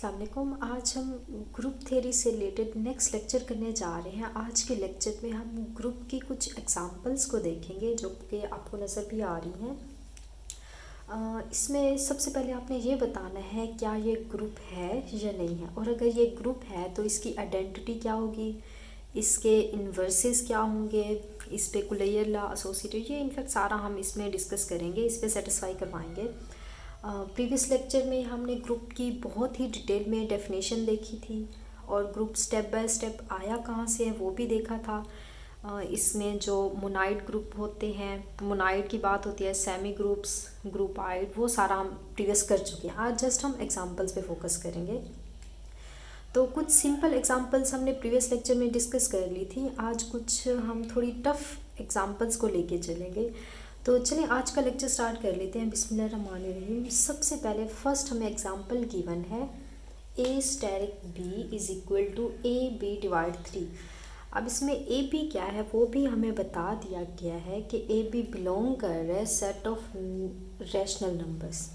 अस्सलाम वालेकुम। आज हम ग्रुप थ्योरी से रिलेटेड नेक्स्ट लेक्चर करने जा रहे हैं। आज के लेक्चर में हम ग्रुप की कुछ एग्जांपल्स को देखेंगे जो कि आपको नज़र भी आ रही हैं। इसमें सबसे पहले आपने ये बताना है क्या ये ग्रुप है या नहीं है, और अगर ये ग्रुप है तो इसकी आइडेंटिटी क्या होगी, इसके इन्वर्सेस क्या होंगे, इस पे कुलेयर लॉ एसोसिएटेड, ये इनफैक्ट सारा हम इसमें डिस्कस करेंगे, इस पे सेटिस्फाई करवाएंगे। प्रीवियस लेक्चर में हमने ग्रुप की बहुत ही डिटेल में डेफिनेशन देखी थी और ग्रुप स्टेप बाय स्टेप आया कहाँ से है वो भी देखा था। इसमें जो मोनाइड ग्रुप होते हैं, मोनाइड की बात होती है, सेमी ग्रुप्स, ग्रुपाइड, वो सारा हम प्रीवियस कर चुके हैं। आज जस्ट हम एग्जांपल्स पे फोकस करेंगे। तो कुछ सिंपल एग्जांपल्स हमने प्रीवियस लेक्चर में डिस्कस कर ली थी, आज कुछ हम थोड़ी टफ एग्जांपल्स को लेके चलेंगे। तो चलिए आज का लेक्चर स्टार्ट कर लेते हैं। बिस्मिल्लाहिर्रहमानिर्रहीम। सबसे पहले फर्स्ट हमें एग्जांपल गिवन है A asterisk B is equal to A B divide 3। अब इसमें ए बी क्या है वो भी हमें बता दिया गया है कि ए बी बिलोंग कर रहा है सेट ऑफ रैशनल नंबर्स।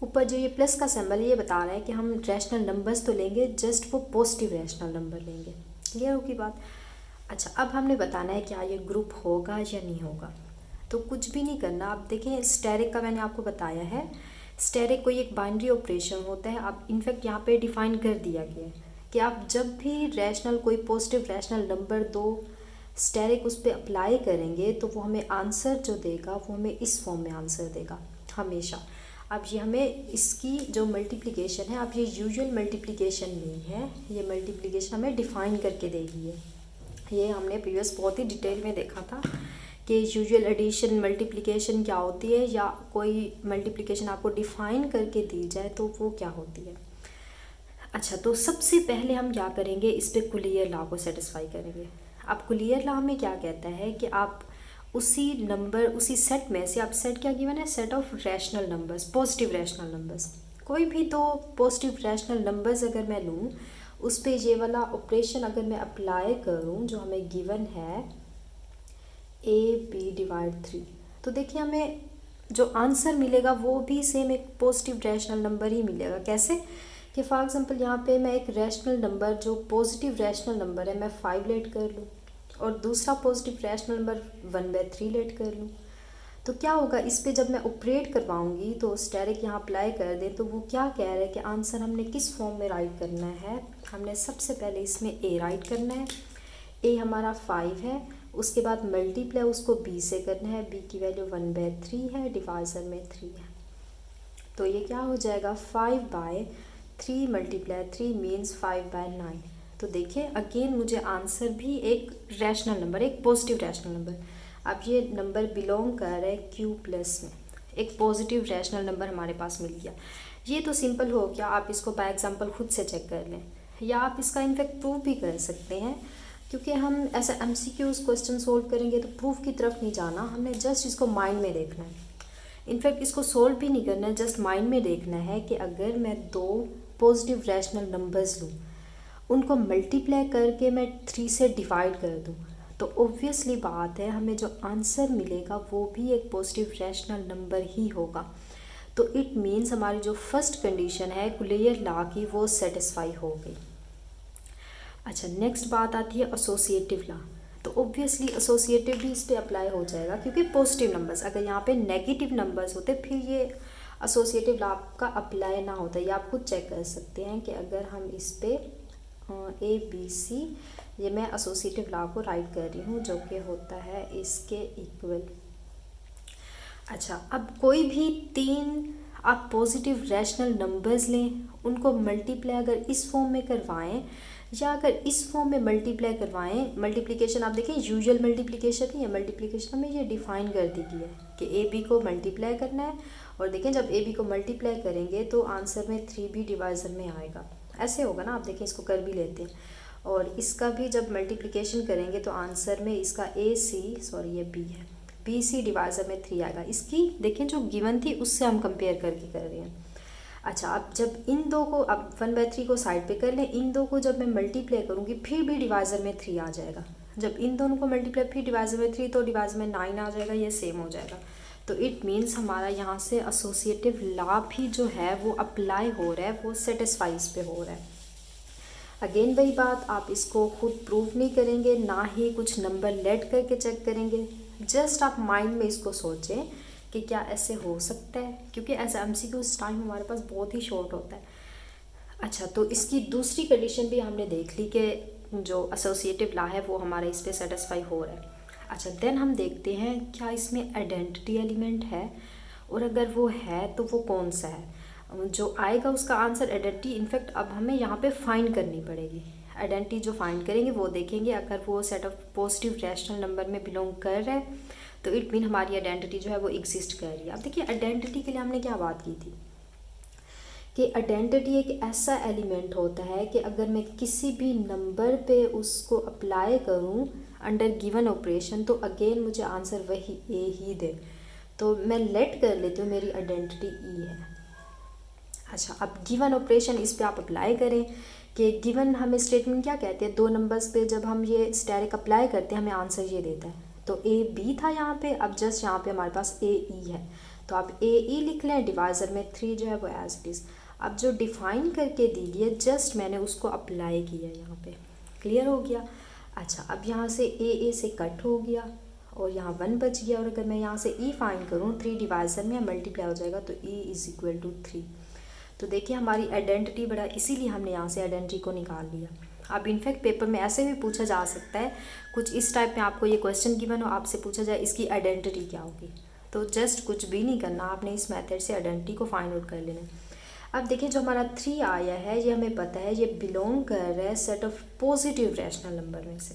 ऊपर जो ये प्लस का सिंबल है ये बता रहा है कि हम रैशनल नंबर्स तो लेंगे, जस्ट वो पॉजिटिव रैशनल नंबर लेंगे। क्लियर होगी बात। अच्छा, अब हमने बताना है क्या ये ग्रुप होगा या नहीं होगा। तो कुछ भी नहीं करना। आप देखें स्टेरिक का मैंने आपको बताया है, स्टेरिक कोई एक बाइनरी ऑपरेशन होता है। आप इनफैक्ट यहाँ पे डिफाइन कर दिया गया है कि आप जब भी रैशनल कोई पॉजिटिव रैशनल नंबर दो स्टेरिक उस पर अप्लाई करेंगे तो वो हमें आंसर जो देगा वो हमें इस फॉर्म में आंसर देगा हमेशा। अब ये हमें इसकी जो मल्टीप्लिकेशन है, अब ये यूजुअल मल्टीप्लिकेशन नहीं है, ये मल्टीप्लिकेशन हमें डिफाइन करके देगी है। ये हमने प्रीवियस बहुत ही डिटेल में देखा था कि यूजुअल एडिशन मल्टीप्लिकेशन क्या होती है, या कोई मल्टीप्लिकेशन आपको डिफाइन करके दी जाए तो वो क्या होती है। अच्छा, तो सबसे पहले हम क्या करेंगे, इस पे कुलियर लॉ को सेटिस्फाई करेंगे। अब कुलियर लॉ में क्या कहता है कि आप उसी नंबर उसी सेट में से, आप सेट क्या गिवन है, set of rational numbers, positive rational numbers, कोई भी दो पॉजिटिव रैशनल नंबर्स अगर मैं लूँ उस पर ये वाला ऑपरेशन अगर मैं अप्लाई करूँ जो हमें गिवन है ए बी डिवाइड 3, तो देखिए हमें जो आंसर मिलेगा वो भी सेम एक पॉजिटिव रैशनल नंबर ही मिलेगा। कैसे कि फॉर एग्जांपल यहाँ पे मैं एक रैशनल नंबर जो पॉजिटिव रैशनल नंबर है मैं 5 लेट कर लूँ और दूसरा पॉजिटिव रैशनल नंबर 1/3 लेट कर लूँ, तो क्या होगा इस पे जब मैं ऑपरेट करवाऊँगी तो स्टेरिक यहाँ अप्लाई कर दें तो वो क्या कह रहा है कि आंसर हमने किस फॉर्म में राइट करना है। हमने सबसे पहले इसमें ए राइट करना है, ए हमारा 5 है, उसके बाद मल्टीप्लाई उसको बी से करना है, बी की वैल्यू 1/3 है, डिवाइजर में 3 है, तो ये क्या हो जाएगा 5/3 मल्टीप्लाई 3 मीन्स 5/9। तो देखिए अगेन मुझे आंसर भी एक रैशनल नंबर, एक पॉजिटिव रैशनल नंबर, अब ये नंबर बिलोंग कर रहा है क्यू प्लस में, एक पॉजिटिव रैशनल नंबर हमारे पास मिल गया। ये तो सिंपल हो गया, आप इसको बाय एग्जांपल खुद से चेक कर लें या आप इसका इनफैक्ट प्रूफ भी कर सकते हैं, क्योंकि हम ऐसा MCQs क्वेश्चन सोल्व करेंगे तो प्रूफ की तरफ नहीं जाना, हमने जस्ट इसको माइंड में देखना है। इनफैक्ट इसको सोल्व भी नहीं करना है, जस्ट माइंड में देखना है कि अगर मैं दो पॉजिटिव रैशनल नंबर्स लूँ उनको मल्टीप्लाई करके मैं 3 से डिवाइड कर दूँ तो ऑब्वियसली बात है हमें जो आंसर मिलेगा वो भी एक पॉजिटिव रैशनल नंबर ही होगा। तो इट मीन्स हमारी जो फर्स्ट कंडीशन है कुलियर लॉ की वो सेटिस्फाई हो गई। अच्छा, नेक्स्ट बात आती है एसोसिएटिव लॉ। तो ऑब्वियसली एसोसिएटिव भी इस पर अप्लाई हो जाएगा, क्योंकि पॉजिटिव नंबर्स, अगर यहाँ पे नेगेटिव नंबर्स होते फिर ये एसोसिएटिव लॉ का अप्लाई ना होता। ये आप खुद चेक कर सकते हैं कि अगर हम इस पे ABC, ये मैं एसोसिएटिव लॉ को राइट कर रही हूँ जो कि होता है इसके इक्वल। अच्छा, अब कोई भी 3 आप पॉजिटिव रैशनल नंबर्स लें उनको मल्टीप्लाई अगर इस फॉर्म में करवाएं या अगर इस फॉर्म में मल्टीप्लाई करवाएं, मल्टीप्लिकेशन आप देखें यूजुअल मल्टीप्लिकेशन ही है, मल्टीप्लिकेशन में ये डिफाइन कर दी गई है कि ए बी को मल्टीप्लाई करना है, और देखें जब ए बी को मल्टीप्लाई करेंगे तो आंसर में 3b डिवाइजर में आएगा, ऐसे होगा ना। आप देखें इसको कर भी लेते हैं, और इसका भी जब मल्टीप्लिकेशन करेंगे तो आंसर में इसका ये b है, BC डिवाइजर में 3 आएगा। इसकी देखें जो गिवन थी उससे हम कंपेयर करके कर रहे हैं। अच्छा, अब जब इन दो को, अब 1/3 को साइड पे कर लें, इन दो को जब मैं मल्टीप्लाई करूँगी फिर भी डिवाइजर में 3 आ जाएगा। जब इन दोनों को मल्टीप्लाई फिर डिवाइजर में 3 तो डिवाइजर में 9 आ जाएगा, ये सेम हो जाएगा। तो इट मीन्स हमारा यहाँ से एसोसिएटिव लॉ भी जो है वो अप्लाई हो रहा है, वो सेटिस्फाइज पे हो रहा है। अगेन वही बात, आप इसको खुद प्रूव नहीं करेंगे, ना ही कुछ नंबर लेट करके चेक करेंगे, जस्ट आप माइंड में इसको सोचें कि क्या ऐसे हो सकता है, क्योंकि एज एमसीक्यू उस टाइम हमारे पास बहुत ही शॉर्ट होता है। अच्छा, तो इसकी दूसरी कंडीशन भी हमने देख ली कि जो एसोसिएटिव लॉ है वो हमारा इस पर सेटिस्फाई हो रहा है। अच्छा, देन हम देखते हैं क्या इसमें आइडेंटिटी एलिमेंट है, और अगर वो है तो वो कौन सा है। जो आएगा उसका आंसर आइडेंटिटी। इनफैक्ट अब हमें यहाँ पे फाइंड करनी पड़ेगी। आइडेंटिटी जो फाइंड करेंगे वो देखेंगे अगर वो set of positive rational number में बिलोंग कर रहा है तो इट मीन हमारी आइडेंटिटी जो है वो एग्जिस्ट कर रही है। अब देखिए, आइडेंटिटी के लिए हमने क्या बात की थी कि आइडेंटिटी एक ऐसा एलिमेंट होता है कि अगर मैं किसी भी नंबर पे उसको अप्लाई करूं अंडर गिवन ऑपरेशन तो अगेन मुझे आंसर वही ए ही दे। तो मैं लेट कर लेती हूँ मेरी आइडेंटिटी ई है। अच्छा, अब गिवन ऑपरेशन इस पे आप अप्लाई करें कि गिवन हमें स्टेटमेंट क्या कहते हैं, दो नंबर्स पे जब हम ये स्टैटिक अप्लाई करते हैं हमें आंसर ये देता है। तो ए बी था यहाँ पे, अब जस्ट यहाँ पे हमारे पास ए ई है, तो आप ए ई लिख लें, डिवाइजर में 3 जो है वो एज इट इज़। अब जो डिफाइन करके दी गई है जस्ट मैंने उसको अप्लाई किया यहाँ पे, क्लियर हो गया। अच्छा, अब यहाँ से ए से कट हो गया और यहाँ 1 बच गया, और अगर मैं यहाँ से ई फाइंड करूँ 3 डिवाइजर में मल्टीप्लाई हो जाएगा तो ई इज़ इक्वल टू 3। तो देखिए हमारी आइडेंटिटी बड़ा, इसीलिए हमने यहाँ से आइडेंटिटी को निकाल लिया। अब इनफैक्ट पेपर में ऐसे भी पूछा जा सकता है, कुछ इस टाइप में आपको ये क्वेश्चन गिवन हो, आपसे पूछा जाए इसकी आइडेंटिटी क्या होगी, तो जस्ट कुछ भी नहीं करना, आपने इस मेथड से आइडेंटिटी को फाइंड आउट कर लेना। अब देखिए जो हमारा 3 आया है ये हमें पता है ये बिलोंग कर रहा है set of positive rational number में से,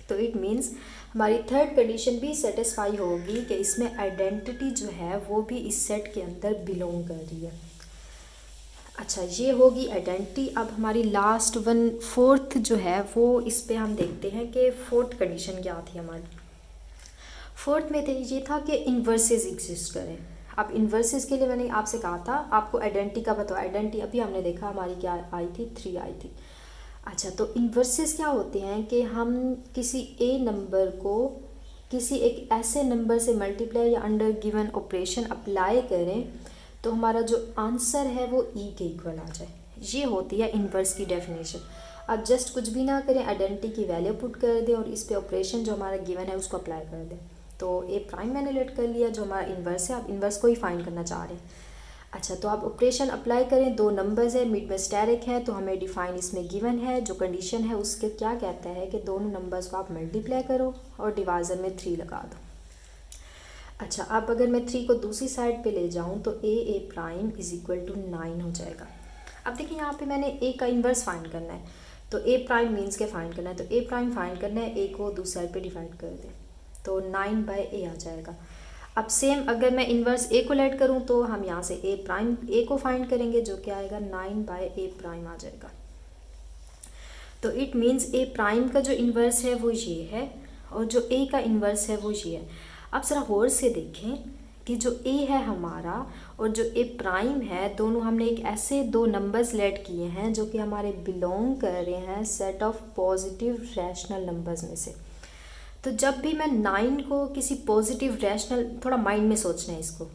तो इट मीन्स हमारी थर्ड कंडीशन भी सेटिस्फाई होगी कि इसमें आइडेंटिटी जो है वो भी इस सेट के अंदर बिलोंग कर रही है। अच्छा, ये होगी आइडेंटिटी। अब हमारी लास्ट वन फोर्थ जो है वो इस पे हम देखते हैं कि फोर्थ कंडीशन क्या थी हमारी। फोर्थ में ये था कि इन्वर्सेस एग्जिस्ट करें। अब इन्वर्सेस के लिए मैंने आपसे कहा था आपको आइडेंटिटी का बताओ, आइडेंटिटी अभी हमने देखा हमारी क्या आई थी, 3 आई थी। अच्छा, तो इन्वर्सेस क्या होते हैं कि हम किसी ए नंबर को किसी एक ऐसे नंबर से मल्टीप्लाई या अंडर गिवन ऑपरेशन अप्लाई करें तो हमारा जो आंसर है वो ई के इक्वल आ जाए, ये होती है इन्वर्स की डेफिनेशन। अब जस्ट कुछ भी ना करें, आइडेंटिटी की वैल्यू पुट कर दें और इस पे ऑपरेशन जो हमारा गिवन है उसको अप्लाई कर दें। तो ए प्राइम मैंने लेट कर लिया जो हमारा इन्वर्स है, आप इन्वर्स को ही फाइंड करना चाह रहे हैं। अच्छा, तो आप ऑपरेशन अप्लाई करें, 2 नंबर्स है, मिड में स्टैटिक है, तो हमें डिफाइन इसमें गिवन है, जो कंडीशन है उसके क्या कहता है कि दोनों नंबर्स को आप मल्टीप्लाई करो और डिवाइजर में 3 लगा दो। अच्छा, अब अगर मैं 3 को दूसरी साइड पे ले जाऊं तो ए प्राइम इज इक्वल टू 9 हो जाएगा। अब देखिए यहाँ पे मैंने ए का इन्वर्स फाइंड करना है, तो ए प्राइम मीन्स के फाइंड करना है, तो ए प्राइम फाइंड करना है, ए को दूसरी साइड पे डिवाइड कर दें तो 9/a आ जाएगा। अब सेम अगर मैं इन्वर्स ए को लेट करूं तो हम यहाँ से ए प्राइम ए को फाइंड करेंगे जो क्या आएगा 9/a प्राइम आ जाएगा। तो इट मीन्स ए प्राइम का जो इन्वर्स है वो ये है और जो ए का इन्वर्स है वो ये है। अब ज़रा गौर से देखें कि जो ए है हमारा और जो ए प्राइम है, दोनों हमने एक ऐसे 2 नंबर्स लेट किए हैं जो कि हमारे बिलोंग कर रहे हैं set of positive rational numbers में से। तो जब भी मैं 9 को किसी पॉजिटिव रैशनल, थोड़ा माइंड में सोचना है इसको,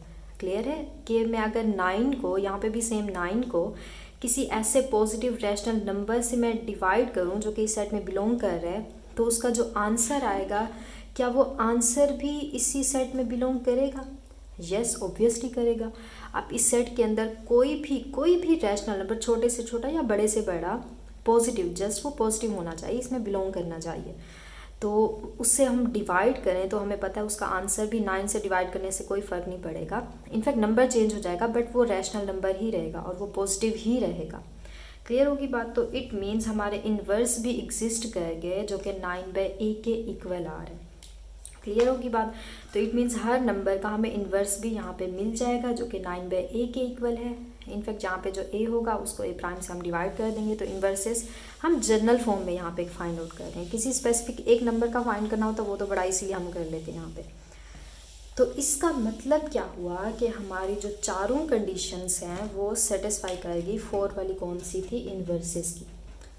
क्लियर है कि मैं अगर 9 को, यहाँ पे भी सेम 9 को किसी ऐसे पॉजिटिव रैशनल नंबर से मैं डिवाइड करूँ जो कि इस सेट में बिलोंग कर रहा है, तो उसका जो आंसर आएगा क्या वो आंसर भी इसी सेट में बिलोंग करेगा? यस, ऑब्वियसली करेगा। आप इस सेट के अंदर कोई भी रैशनल नंबर, छोटे से छोटा या बड़े से बड़ा, पॉजिटिव, जस्ट वो पॉजिटिव होना चाहिए, इसमें बिलोंग करना चाहिए। तो उससे हम डिवाइड करें तो हमें पता है उसका आंसर भी 9 से डिवाइड करने से कोई फ़र्क नहीं पड़ेगा। इनफैक्ट नंबर चेंज हो जाएगा बट वो रैशनल नंबर ही रहेगा और वो पॉजिटिव ही रहेगा। क्लियर होगी बात? तो इट मीन्स हमारे इन्वर्स भी एग्जिस्ट कर गए जो कि 9/a के इक्वल आ रहे हैं। क्लियर होगी बात? तो इट मीन्स हर नंबर का हमें इन्वर्स भी यहाँ पे मिल जाएगा जो कि 9/a के इक्वल है। इनफैक्ट यहाँ पे जो a होगा उसको a प्राइम से हम डिवाइड कर देंगे, तो इन्वर्सेस हम जनरल फॉर्म में यहाँ पे फाइंड आउट कर रहे हैं। किसी स्पेसिफिक एक नंबर का फाइंड करना होता वो तो बड़ा इसीलिए हम कर लेते हैं यहाँ पे। तो इसका मतलब क्या हुआ कि हमारी जो चारों कंडीशंस हैं वो सेटिस्फाई करेगी। 4 वाली कौन सी थी? इन्वर्सेस की।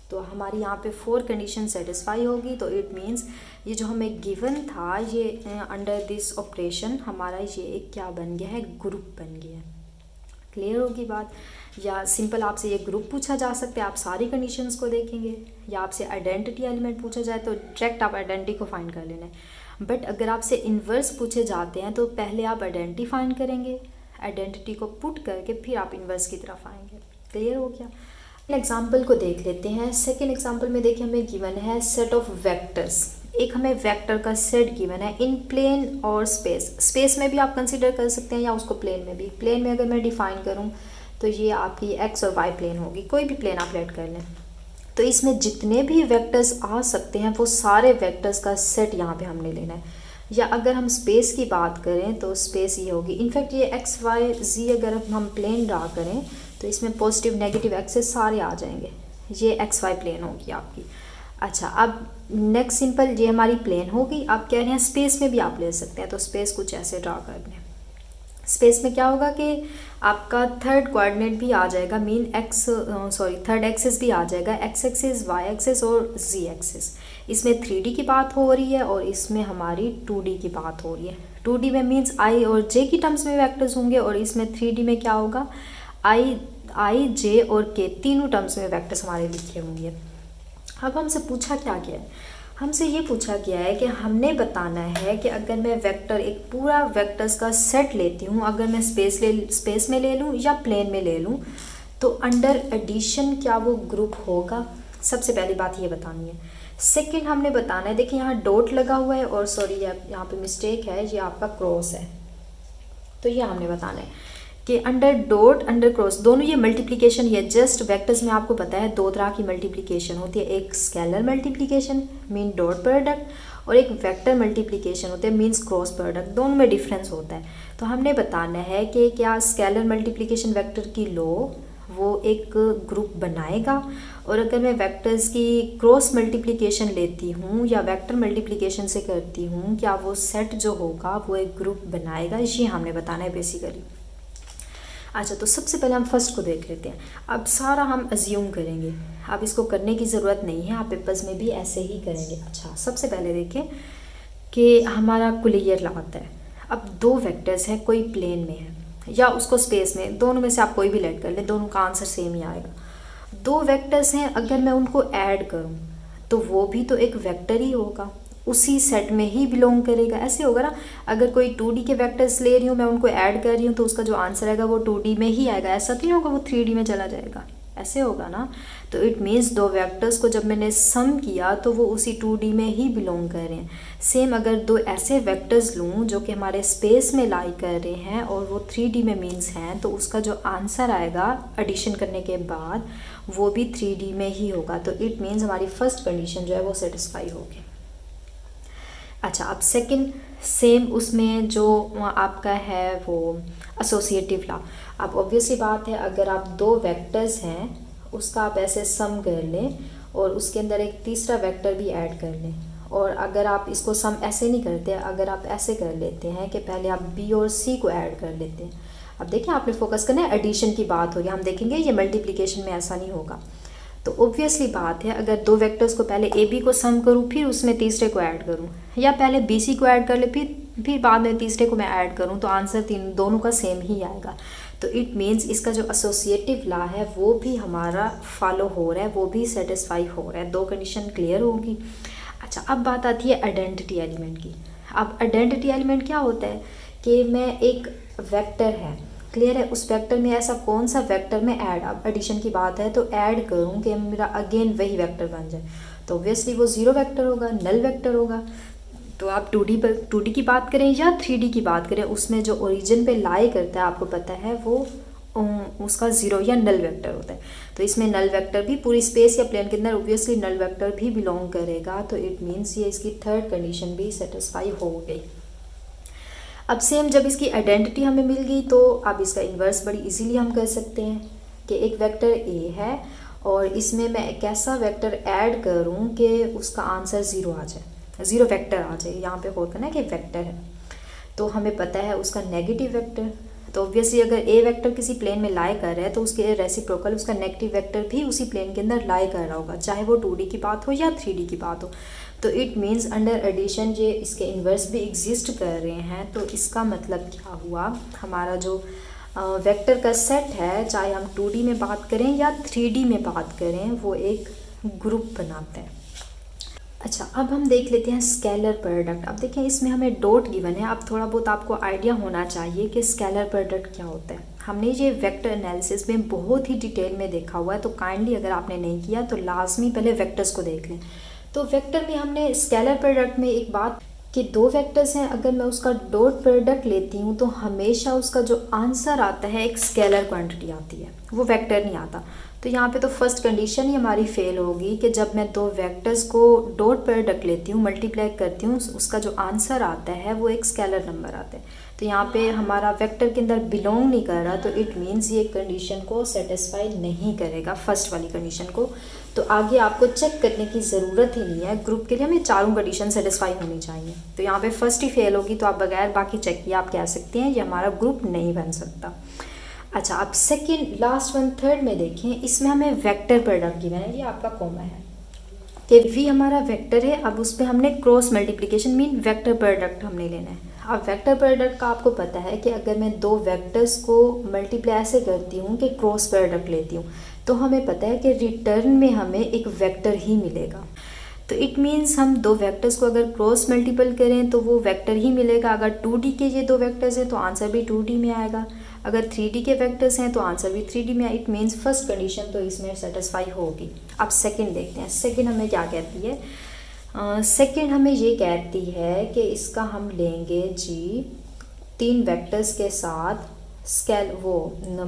तो हमारी यहाँ पे 4 कंडीशन सेटिस्फाई होगी। तो इट मीन्स ये जो हमें गिवन था, ये अंडर दिस ऑपरेशन हमारा ये एक क्या बन गया है, ग्रुप बन गया है। क्लियर होगी बात। या सिंपल आपसे ये ग्रुप पूछा जा सकता है, आप सारी कंडीशंस को देखेंगे, या आपसे आइडेंटिटी एलिमेंट पूछा जाए तो डायरेक्ट आप आइडेंटिटी को फाइंड कर लेना है। बट अगर आपसे इन्वर्स पूछे जाते हैं तो पहले आप आइडेंटिटी फाइंड करेंगे, आइडेंटिटी को पुट करके फिर आप इन्वर्स की तरफ आएंगे। क्लियर हो गया। एग्जाम्पल को देख लेते हैं। सेकेंड एग्जाम्पल में देखिए हमें गिवन है सेट ऑफ वेक्टर्स। एक हमें वेक्टर का सेट गिवन है इन प्लेन और स्पेस। स्पेस में भी आप कंसीडर कर सकते हैं या उसको प्लेन में भी। प्लेन में अगर मैं डिफाइन करूं तो ये आपकी एक्स और वाई प्लेन होगी, कोई भी प्लेन आप लेट कर लें। तो इसमें जितने भी वेक्टर्स आ सकते हैं वो सारे वेक्टर्स का सेट यहाँ पे हमने लेना है। या अगर हम स्पेस की बात करें तो स्पेस ये होगी, इनफैक्ट ये एक्स वाई जी अगर हम प्लेन ड्रा करें तो इसमें पॉजिटिव नेगेटिव एक्सेस सारे आ जाएंगे। ये एक्स वाई प्लेन होगी आपकी। अच्छा, अब नेक्स्ट सिंपल ये हमारी प्लेन होगी। आप कह रहे हैं स्पेस में भी आप ले सकते हैं, तो स्पेस कुछ ऐसे ड्रा कर दें। स्पेस में क्या होगा कि आपका थर्ड कोऑर्डिनेट भी आ जाएगा, मीन थर्ड एक्सिस भी आ जाएगा, एक्स एक्सिस, वाई एक्सिस और जी एक्सिस। इसमें 3D की बात हो रही है और इसमें हमारी 2D की बात हो रही है। 2D में मीन्स आई और जे की टर्म्स में वेक्टर्स होंगे और इसमें 3D में क्या होगा, आई जे और के तीनों टर्म्स में वेक्टर्स हमारे लिखे होंगे। अब हमसे पूछा क्या गया है, हमसे ये पूछा गया है कि हमने बताना है कि अगर मैं वेक्टर एक पूरा वेक्टर्स का सेट लेती हूँ, अगर मैं स्पेस में ले लूँ या प्लेन में ले लूँ, तो अंडर एडिशन क्या वो ग्रुप होगा। सबसे पहली बात ये बतानी है। सेकंड हमने बताना है, देखिए यहाँ डॉट लगा हुआ है और सॉरी यहाँ पे मिस्टेक है, ये आपका क्रॉस है। तो ये हमने बताना है कि अंडर डॉट अंडर क्रॉस दोनों ये मल्टीप्लिकेशन है। जस्ट वेक्टर्स में आपको पता है 2 तरह की मल्टीप्लिकेशन होती है, एक scalar multiplication mean dot product और एक वेक्टर मल्टीप्लिकेशन होते हैं मीन्स क्रॉस प्रोडक्ट। दोनों में डिफरेंस होता है। तो हमने बताना है कि क्या स्केलर मल्टीप्लिकेशन वेक्टर की लो वो एक ग्रुप बनाएगा, और अगर मैं वेक्टर्स की क्रॉस मल्टीप्लिकेशन लेती हूँ या वेक्टर मल्टीप्लिकेशन से करती हूँ, क्या वो सेट जो होगा वो एक ग्रुप बनाएगा। ये हमने बताना है बेसिकली। अच्छा, तो सबसे पहले हम फर्स्ट को देख लेते हैं। अब सारा हम अज्यूम करेंगे, अब इसको करने की ज़रूरत नहीं है, आप पेपर्स में भी ऐसे ही करेंगे। अच्छा, सबसे पहले देखें कि हमारा क्लियर लाता है। अब 2 वेक्टर्स हैं, कोई प्लेन में है या उसको स्पेस में, दोनों में से आप कोई भी लेट कर लें, दोनों का आंसर सेम ही आएगा। 2 वेक्टर्स हैं, अगर मैं उनको ऐड करूँ तो वो भी तो एक वेक्टर ही होगा, उसी सेट में ही बिलोंग करेगा। ऐसे होगा ना, अगर कोई 2D के वेक्टर्स ले रही हूँ मैं, उनको ऐड कर रही हूँ, तो उसका जो आंसर आएगा वो 2D में ही आएगा। ऐसा तो नहीं होगा वो 3D में चला जाएगा, ऐसे होगा ना। तो इट मीन्स 2 वेक्टर्स को जब मैंने सम किया तो वो उसी 2D में ही बिलोंग कर रहे हैं। सेम अगर 2 ऐसे वेक्टर्स लूँ जो कि हमारे स्पेस में लाई कर रहे हैं और वो 3D में मीन्स हैं, तो उसका जो आंसर आएगा एडिशन करने के बाद वो भी 3D में ही होगा। तो इट मीन्स हमारी फर्स्ट कंडीशन जो है वो सेटिस्फाई होगी। अच्छा, अब सेकंड सेम उसमें जो आपका है वो एसोसिएटिव लॉ। अब ऑब्वियसली बात है, अगर आप 2 वेक्टर्स हैं उसका आप ऐसे सम कर लें और उसके अंदर एक तीसरा वेक्टर भी ऐड कर लें, और अगर आप इसको सम ऐसे नहीं करते, अगर आप ऐसे कर लेते हैं कि पहले आप बी और सी को ऐड कर लेते हैं। अब देखिए आपने फोकस करना है, एडिशन की बात हो रही है, हम देखेंगे ये मल्टीप्लिकेशन में ऐसा नहीं होगा। तो ऑब्वियसली बात है, अगर 2 वेक्टर्स को पहले ए बी को सम करूँ फिर उसमें तीसरे को ऐड करूँ, या पहले बी सी को ऐड कर ले फिर बाद में तीसरे को मैं ऐड करूँ, तो आंसर दोनों का सेम ही आएगा। तो इट मीन्स इसका जो एसोसिएटिव लॉ है वो भी हमारा फॉलो हो रहा है, वो भी सेटिस्फाई हो रहा है। 2 कंडीशन क्लियर होगी। अच्छा, अब बात आती है आइडेंटिटी एलिमेंट की। अब आइडेंटिटी एलिमेंट क्या होता है कि मैं एक वेक्टर है, क्लियर है, उस वेक्टर में ऐसा कौन सा वेक्टर में ऐड, अब एडिशन की बात है तो ऐड करूं कि मेरा अगेन वही वेक्टर बन जाए, तो ऑब्वियसली वो 0 वेक्टर होगा, नल वेक्टर होगा। तो आप 2D की बात करें या 3D की बात करें, उसमें जो ओरिजिन पे लाई करता है आपको पता है वो उसका 0 या नल वेक्टर होता है। तो इसमें नल वेक्टर भी पूरी स्पेस या प्लेन के अंदर ऑब्वियसली नल वेक्टर भी बिलोंग करेगा। तो इट मीन्स ये इसकी थर्ड कंडीशन भी सेटिस्फाई हो गई। अब सेम जब इसकी आइडेंटिटी हमें मिल गई तो अब इसका इन्वर्स बड़ी इजीली हम कर सकते हैं कि एक वेक्टर ए है और इसमें मैं एक ऐसा वेक्टर ऐड करूं कि उसका आंसर 0 आ जाए, 0 वेक्टर आ जाए। यहाँ पे होता है ना कि वेक्टर है, तो हमें पता है उसका नेगेटिव वेक्टर, तो ऑब्वियसली अगर ए वेक्टर किसी प्लेन में लाई कर रहा है तो उसके रेसिप्रोकल उसका नेगेटिव वेक्टर भी उसी प्लेन के अंदर लाई कर रहा होगा, चाहे वो 2D की बात हो या 3D की बात हो। तो इट मीन्स अंडर एडिशन ये इसके इन्वर्स भी एग्जिस्ट कर रहे हैं। तो इसका मतलब क्या हुआ, हमारा जो वेक्टर का सेट है, चाहे हम 2D में बात करें या 3D में बात करें, वो एक ग्रुप बनाते हैं। अच्छा, अब हम देख लेते हैं स्केलर प्रोडक्ट। अब देखें इसमें हमें डॉट गिवन है। अब थोड़ा बहुत आपको आइडिया होना चाहिए कि स्केलर प्रोडक्ट क्या होता है। हमने ये वेक्टर एनालिसिस में बहुत ही डिटेल में देखा हुआ है, तो काइंडली अगर आपने नहीं किया तो लाजमी पहले वेक्टर्स को देख लें। तो वेक्टर में हमने स्केलर प्रोडक्ट में एक बात कि दो वेक्टर्स हैं, अगर मैं उसका डॉट प्रोडक्ट लेती हूँ तो हमेशा उसका जो आंसर आता है एक स्केलर क्वांटिटी आती है, वो वेक्टर नहीं आता। तो यहाँ पे तो फर्स्ट कंडीशन ही हमारी फेल होगी कि जब मैं दो वेक्टर्स को डॉट प्रोडक्ट लेती हूँ, मल्टीप्लाई करती हूँ, उसका जो आंसर आता है वो एक स्केलर नंबर आता है। तो यहाँ पे हमारा वेक्टर के अंदर बिलोंग नहीं कर रहा, तो इट मीन्स ये कंडीशन को सेटिस्फाई नहीं करेगा, फर्स्ट वाली कंडीशन को। तो आगे आपको चेक करने की ज़रूरत ही नहीं है। ग्रुप के लिए हमें चारों कंडीशन सेटिस्फाई होनी चाहिए। तो यहाँ पे फर्स्ट ही फेल होगी, तो आप बगैर बाकी चेक किए आप कह सकते हैं ये हमारा ग्रुप नहीं बन सकता। अच्छा, अब सेकंड लास्ट वन थर्ड में देखें, इसमें हमें वेक्टर प्रोडक्ट गिवन है, ये आपका कॉमन है कि वी हमारा वेक्टर है। अब उस पर हमने cross multiplication mean vector product हमने लेना है। अब वेक्टर प्रोडक्ट का आपको पता है कि अगर मैं दो वेक्टर्स को मल्टीप्लाई ऐसे करती हूँ कि क्रॉस प्रोडक्ट लेती हूँ, तो हमें पता है कि रिटर्न में हमें एक वेक्टर ही मिलेगा। तो इट मीन्स हम दो वेक्टर्स को अगर क्रॉस मल्टीपल करें तो वो वेक्टर ही मिलेगा। अगर 2D के ये दो वेक्टर्स हैं तो आंसर भी 2D में आएगा, अगर 3D के वेक्टर्स हैं तो आंसर भी 3D में। इट मीन्स फर्स्ट कंडीशन तो इसमें सेटिस्फाई होगी। अब सेकंड देखते हैं, सेकंड हमें क्या कहती है। सेकंड हमें ये कहती है कि इसका हम लेंगे जी 3 वेक्टर्स के साथ स्केल वो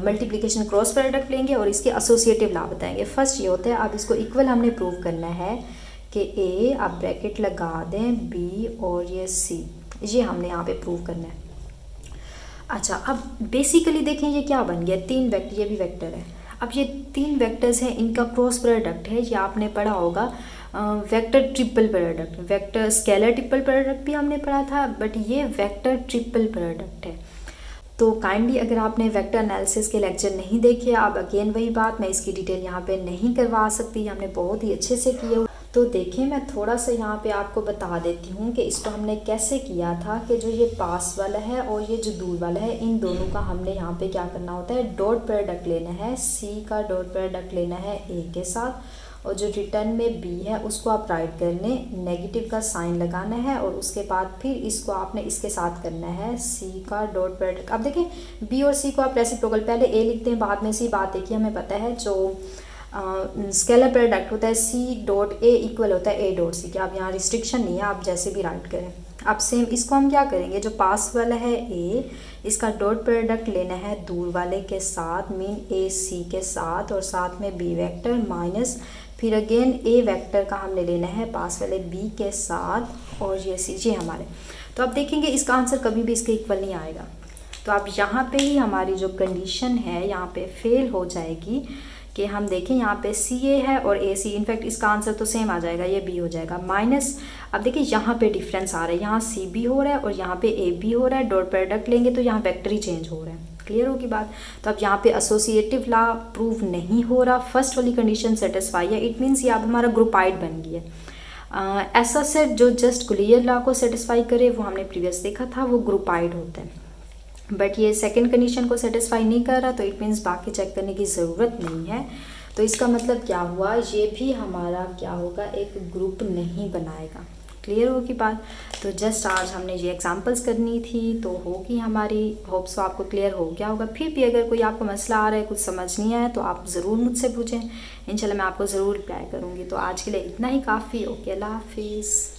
मल्टीप्लिकेशन क्रॉस प्रोडक्ट लेंगे और इसके एसोसिएटिव ला बताएंगे। फर्स्ट ये होता है, अब इसको इक्वल हमने प्रूव करना है कि ए, आप ब्रैकेट लगा दें, बी और ये सी, ये हमने यहाँ पे प्रूव करना है। अच्छा, अब बेसिकली देखें ये क्या बन गया, 3 वेक्टर, ये भी वेक्टर है। अब ये 3 वेक्टर्स हैं, इनका क्रॉस प्रोडक्ट है, ये आपने पढ़ा होगा vector triple product. Vector scalar triple product भी हमने पढ़ा था, बट ये वेक्टर ट्रिपल प्रोडक्ट है। तो काइंडली अगर आपने वेक्टर एनालिसिस के लेक्चर नहीं देखे, अब अगेन वही बात, मैं इसकी डिटेल यहाँ पे नहीं करवा सकती, हमने बहुत ही अच्छे से किए। तो देखें, मैं थोड़ा सा यहाँ पे आपको बता देती हूँ कि इसको हमने कैसे किया था कि जो ये पास वाला है और ये जो दूर वाला है, इन दोनों का हमने यहाँ पे क्या करना होता है, डॉट प्रोडक्ट लेना है। सी का डॉट प्रोडक्ट लेना है ए के साथ, और जो रिटर्न में बी है उसको आप राइट करने, नेगेटिव का साइन लगाना है, और उसके बाद फिर इसको आपने इसके साथ करना है सी का डॉट प्रोडक्ट। अब देखें बी और सी को आप रेसिप्रोकल, पहले ए लिखते हैं बाद में सी, बात देखिए हमें पता है जो स्केलर प्रोडक्ट होता है सी डॉट ए इक्वल होता है ए डॉट सी के। अब यहाँ रिस्ट्रिक्शन नहीं है, आप जैसे भी राइट करें। अब सेम इसको हम क्या करेंगे, जो पास वाला है ए, इसका डॉट प्रोडक्ट लेना है दूर वाले के साथ, मीन ए सी के साथ, और साथ में बी वेक्टर माइनस फिर अगेन ए वेक्टर का हमने लेना है पास वाले बी के साथ, और ये सी जी हमारे। तो अब देखेंगे इसका आंसर कभी भी इसके इक्वल नहीं आएगा। तो अब यहाँ पे ही हमारी जो कंडीशन है यहाँ पे फेल हो जाएगी कि हम देखें यहाँ पे सी ए है और ए सी, इनफैक्ट इसका आंसर तो सेम आ जाएगा, ये बी हो जाएगा माइनस। अब देखिए यहाँ पे डिफरेंस आ रहा है, यहाँ सी बी हो रहा है और यहाँ पे ए बी हो रहा है। डॉट प्रोडक्ट लेंगे तो यहाँ वेक्टर ही चेंज हो रहा है। क्लियर होगी बात। तो अब यहाँ पे एसोसिएटिव लॉ प्रूव नहीं हो रहा, फर्स्ट वाली कंडीशन सेटिस्फाई है। इट मीन्स ये अब हमारा ग्रुपाइड बन गया है। ऐसा सेट जो जस्ट गुलियर लॉ को सेटिस्फाई करे, वो हमने प्रीवियस देखा था, वो ग्रुपाइड होता है। बट ये सेकंड कंडीशन को सेटिस्फाई नहीं कर रहा, तो इट मीन्स बाकी चेक करने की ज़रूरत नहीं है। तो इसका मतलब क्या हुआ, ये भी हमारा क्या होगा, एक ग्रुप नहीं बनाएगा। क्लियर होगी बात। तो जस्ट आज हमने ये एग्जांपल्स करनी थी, तो होगी हमारी, होप्स आपको क्लियर हो गया होगा। फिर भी अगर कोई आपको मसला आ रहा है, कुछ समझ नहीं आया, तो आप ज़रूर मुझसे पूछें, इंशाल्लाह मैं आपको ज़रूर रिप्लाई करूँगी। तो आज के लिए इतना ही काफ़ी। ओके, अल्लाह हाफिज़।